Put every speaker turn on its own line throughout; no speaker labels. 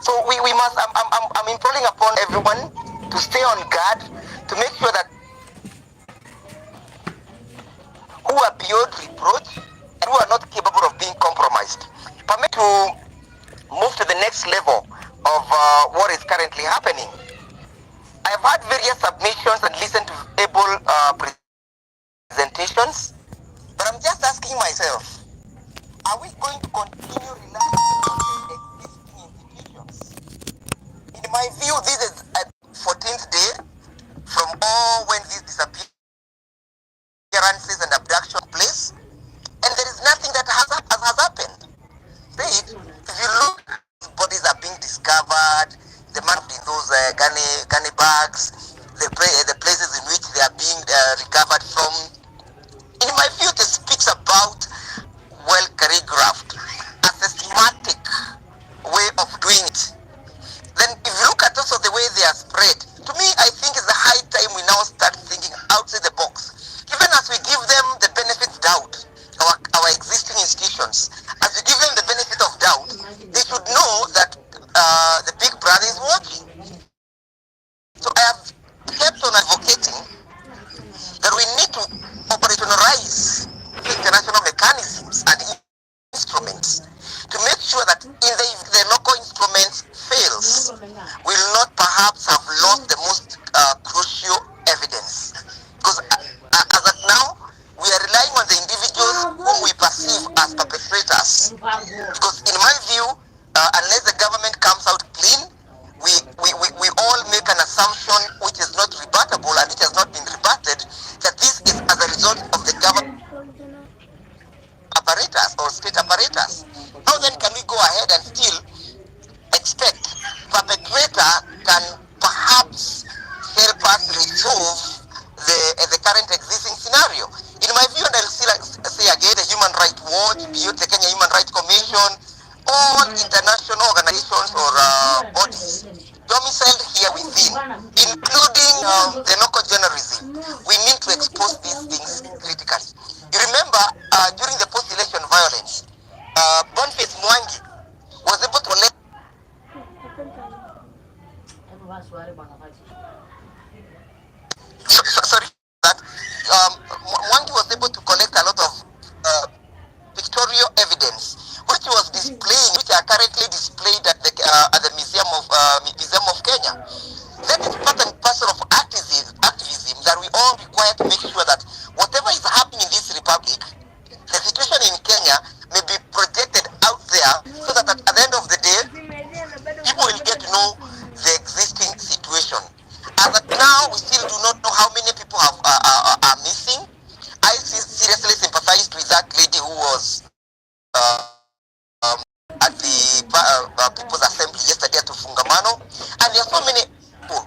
So we must, I'm imploring upon everyone to stay on guard, to make sure that who are beyond reproach and who are not capable of being compromised. Permit to move to the next level of what is currently happening. I have had various submissions and listened to able presentations, but I'm just asking myself, are we going to continue relying on existing institutions? In my view, this is a 14th day from all when these disappearances and abduction took place, and there is nothing that has happened. If you look, bodies are being discovered, the man in those gunny bags, the places in which they are being recovered from. In my view, it speaks about well choreographed, a systematic way of doing it. Then if you look at also the way they are spread, to me I think it's the high time we now start thinking outside the box. Even as we give them the benefit of doubt, our existing institutions, as we give them the benefit of doubt, they should know that the big brother is watching. So I have kept on advocating that we need to operationalize international mechanisms and instruments to make sure that if the local instruments fails, we will not perhaps have lost the most crucial evidence. Because as of now, we are relying on the individuals whom we perceive as perpetrators. Because in my view, unless the government comes out clean, we all make an assumption which is not rebuttable and it has not been rebutted, that this is as a result of the government apparatus or state apparatus. How then can we go ahead and still expect perpetrator can perhaps help us resolve the current existing scenario? In my view, and I'll say again, the Human Rights Watch, the Kenya Human Rights Commission, all international organizations or bodies domiciled here within, including the local journalism, we need to expose these things critically. You remember during the post-election violence, Boniface Mwangi was able to let sorry that Mwangi was able to collect a lot of pictorial evidence, which was displaying, which are currently displayed at the Museum of Kenya. That is part and parcel of activism that we all require to make sure that whatever is happening in this republic, the situation in Kenya may be projected out there, so that at the end of the day, people will get to know the existing situation. As of now, we still do not know how many people are missing. I seriously sympathized with that lady who was at the People's Assembly yesterday at Fungamano, and there are so many people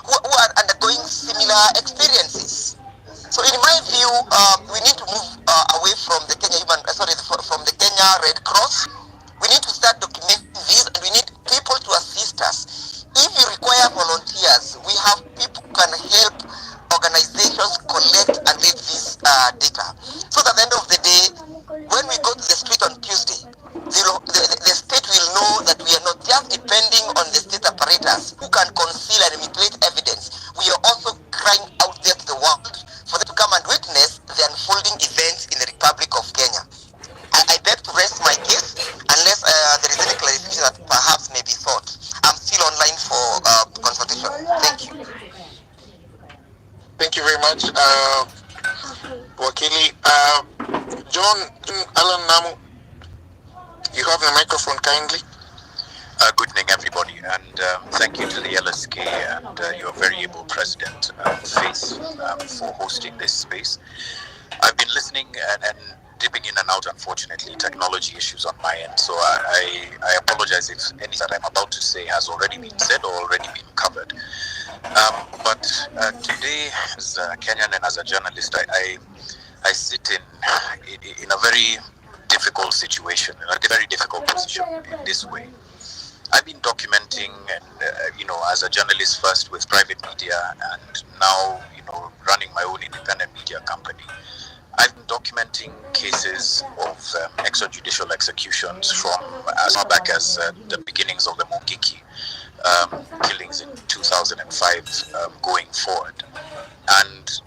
who are undergoing similar experiences. So in my view, we need to move away from the from the Kenya Red Cross. We need to start documenting this, and we need people to assist us. If you require volunteers, we have people who can help organizations collect and get this data. So at the end of the day, when we go to the street on Tuesday, the state will know that we are not just depending on the state apparatus who can conceal and manipulate evidence. We are also crying out there to the world for them to come and witness the unfolding events in the Republic of Kenya. I beg to rest my case unless there is any clarification that perhaps may be sought. I'm still online for consultation. Thank you.
Thank you very much, Wakili. John Alan Namu, you have the microphone kindly.
Good evening, everybody, and thank you to the LSK and your very able president, Faith, for hosting this space. I've been listening and dipping in and out, unfortunately, technology issues on my end, so I apologize if anything that I'm about to say has already been said or already been covered. But today, as a Kenyan and as a journalist, I sit in a very difficult situation, a very difficult position in this way. I've been documenting and, as a journalist first with private media and now, running my own independent media company. I've been documenting cases of extrajudicial executions from as far back as the beginnings of the Mungiki killings in 2005 going forward. And,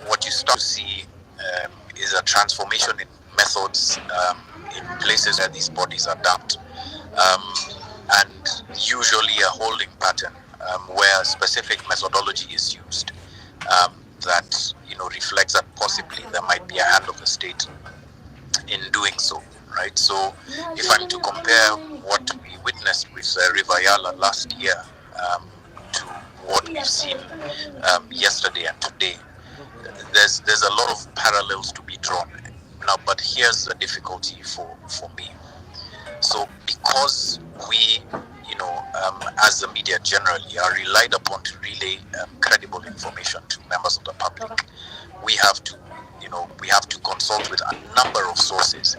what you start to see is a transformation in methods in places where these bodies are dumped. And usually a holding pattern where a specific methodology is used that reflects that possibly there might be a hand of the state in doing so, right? So if I'm to compare what we witnessed with River Yala last year to what we've seen yesterday and today, there's a lot of parallels to be drawn now. But here's the difficulty for me. So because we, as the media generally, are relied upon to relay credible information to members of the public, we have to, consult with a number of sources.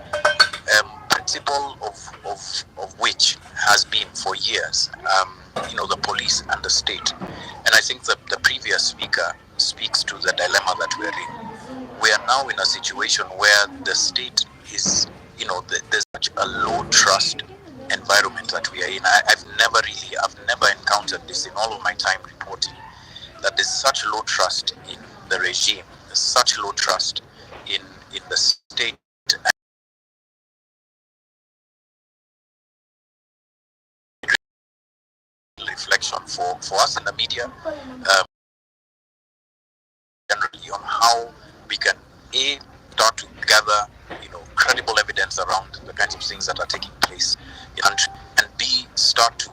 Principle of which has been for years, the police and the state. And I think that the previous speaker speaks to the dilemma that we're in. We are now in a situation where the state is, there's such a low trust environment that we are in. I've never encountered this in all of my time reporting, that there's such low trust in the regime, there's such low trust in the state. Reflection for us in the media generally on how we can start to gather credible evidence around the kinds of things that are taking place in the country, and B, start to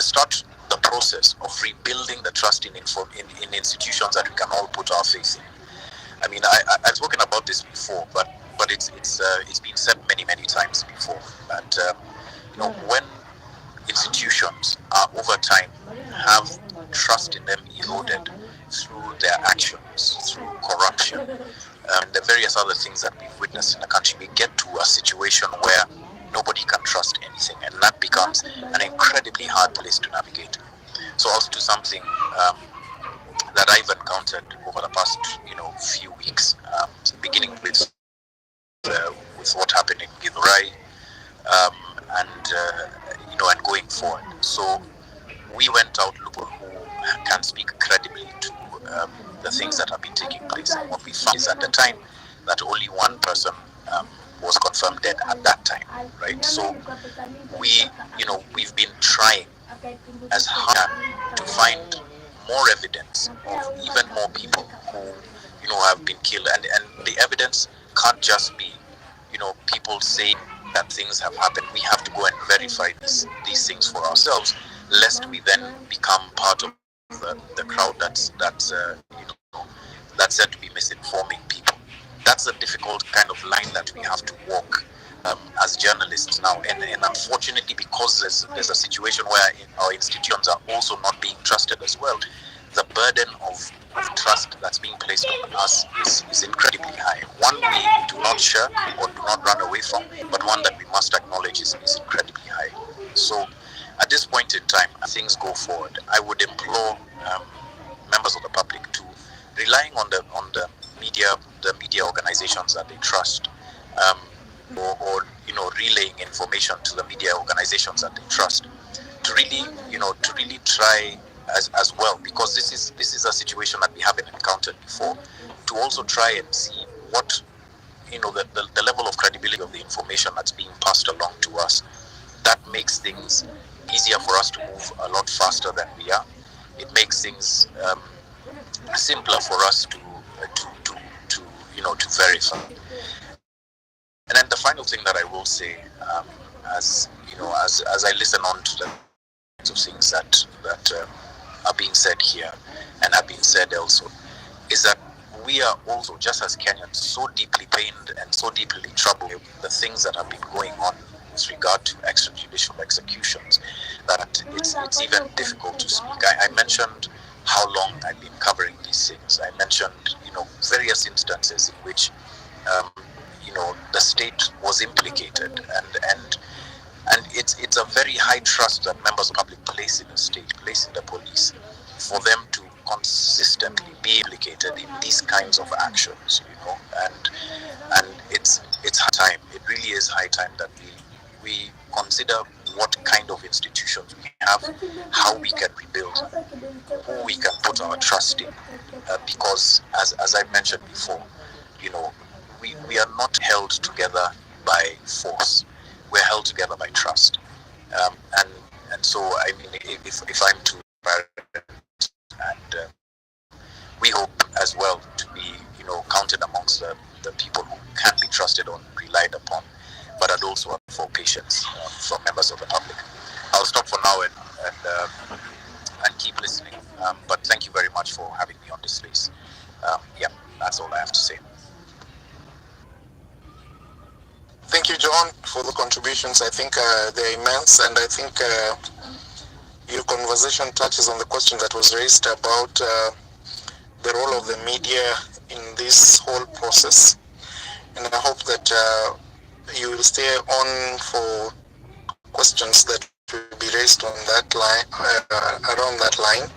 start the process of rebuilding the trust in institutions that we can all put our faith in. I mean, I've spoken about this before, but it's been said many times before that when institutions are over time have trust in them eroded through their actions, through corruption, and the various other things that we've witnessed in the country, we get to a situation where nobody can trust anything, and that becomes an incredibly hard place to navigate. So also to something that I've encountered over the past few weeks, beginning with what happened in Githurai, and going forward. So we went out looking who can speak credibly to the things that have been taking place. And what we found is at the time that only one person was confirmed dead at that time, right? So we've been trying as hard to find more evidence of even more people who have been killed, and the evidence can't just be people saying that things have happened. We have to go and verify these things for ourselves, lest we then become part of the crowd that's said to be misinforming people. That's a difficult kind of line that we have to walk as journalists now, and unfortunately, because there's a situation where our institutions are also not being trusted as well, the burden of trust that's being placed on us is incredibly high. One we do not shirk or do not run away from, but one that we must acknowledge is incredibly high. So at this point in time, as things go forward, I would implore members of the public to, relying on the media organizations that they trust, or relaying information to the media organizations that they trust, to really try as well, because this is a situation that we haven't encountered before, to also try and see what the level of credibility of the information that's being passed along to us. That makes things easier for us to move a lot faster than we are. It makes things simpler for us to verify. And then the final thing that I will say, as I listen on to the kinds of things that are being said here and have been said elsewhere, is that we are also, just as Kenyans, so deeply pained and so deeply troubled with the things that have been going on with regard to extrajudicial executions that it's even difficult to speak. I mentioned how long I've been covering these things. I mentioned various instances in which the state was implicated, and it's a very high trust that members of the public place in the state, place in the police, for them to consistently be implicated in these kinds of actions, and it's high time. It really is high time that we consider what kind of institutions we have, how we can rebuild, who we can put our trust in, because as I mentioned before, we are not held together by force. We're held together by trust, and so I mean, if I'm to, and we hope as well to be counted amongst the people who can be trusted on, relied upon, but I'd also ask for patience from members of the public. I'll stop for now and keep listening. But thank you very much for having me on this space. Yeah, that's all I have to say.
Thank you, John, for the contributions. I think they're immense, and I think your conversation touches on the question that was raised about the role of the media in this whole process. And I hope that you will stay on for questions that will be raised on that line, around that line.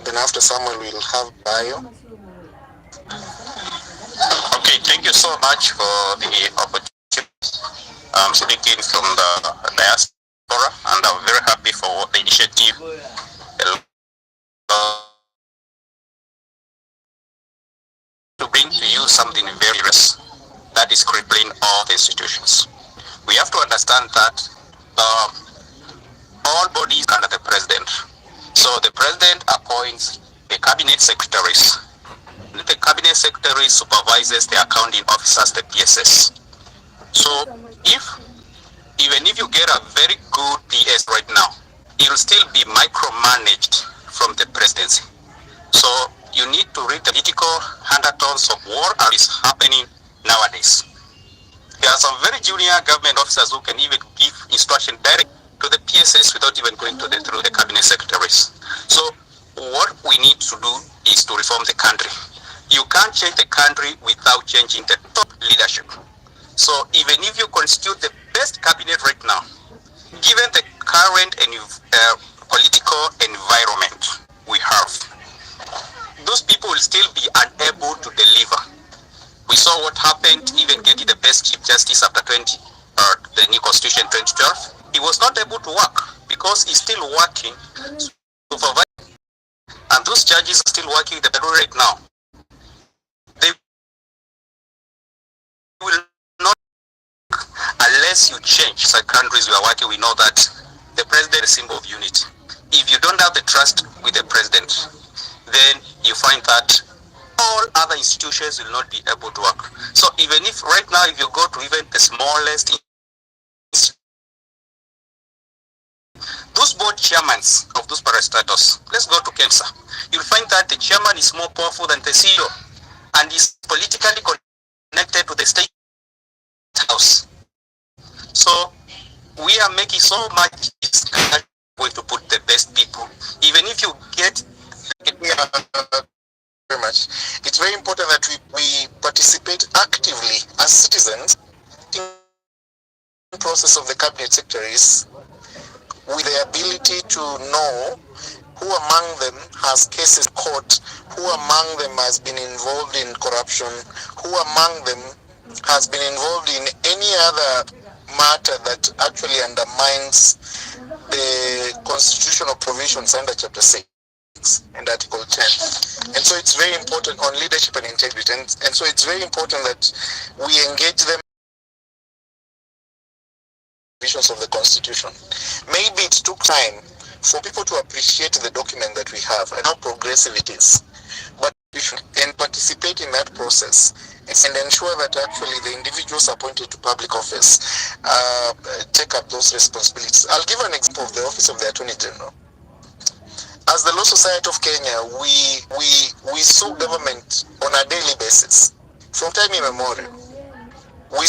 Then after Samuel, we'll have Bio.
Okay, thank you so much for the opportunity. I'm speaking from the diaspora, and I'm very happy for the initiative. To bring to you something very serious that is crippling all the institutions. We have to understand that all bodies under the president. So the president appoints the cabinet secretaries. The cabinet secretary supervises the accounting officers, the PSS. So even if you get a very good PS right now, it will still be micromanaged from the presidency. So you need to read the political undertones of war that is happening nowadays. There are some very junior government officers who can even give instruction direct to the PSS without even going through the cabinet secretaries. So what we need to do is to reform the country. You can't change the country without changing the top leadership. So even if you constitute the best cabinet right now, given the current political environment we have, those people will still be unable to deliver. We saw what happened even getting the best Chief Justice after the new Constitution 2012. He was not able to work because he's still working, supervising, and those judges are still working the federal right now. They will not work unless you change. So countries we are working, we know that the president is a symbol of unity. If you don't have the trust with the president, then you find that all other institutions will not be able to work. So even if right now, if you go to even the smallest, those board chairmen of those parastatals, let's go to cancer. You'll find that the chairman is more powerful than the CEO and is politically connected to the state house. So we are making so much way to put the best people. Even if you get
very much. It's very important that we participate actively as citizens in the process of the cabinet secretaries with the ability to know who among them has cases court, who among them has been involved in corruption, who among them has been involved in any other matter that actually undermines the constitutional provisions under Chapter 6 and Article 10. And so it's very important on leadership and integrity. And so it's very important that we engage them provisions of the Constitution. Maybe it took time for people to appreciate the document that we have and how progressive it is. But we should participate in that process and ensure that actually the individuals appointed to public office take up those responsibilities. I'll give an example of the Office of the Attorney General. As the Law Society of Kenya, we sue government on a daily basis. From time immemorial, we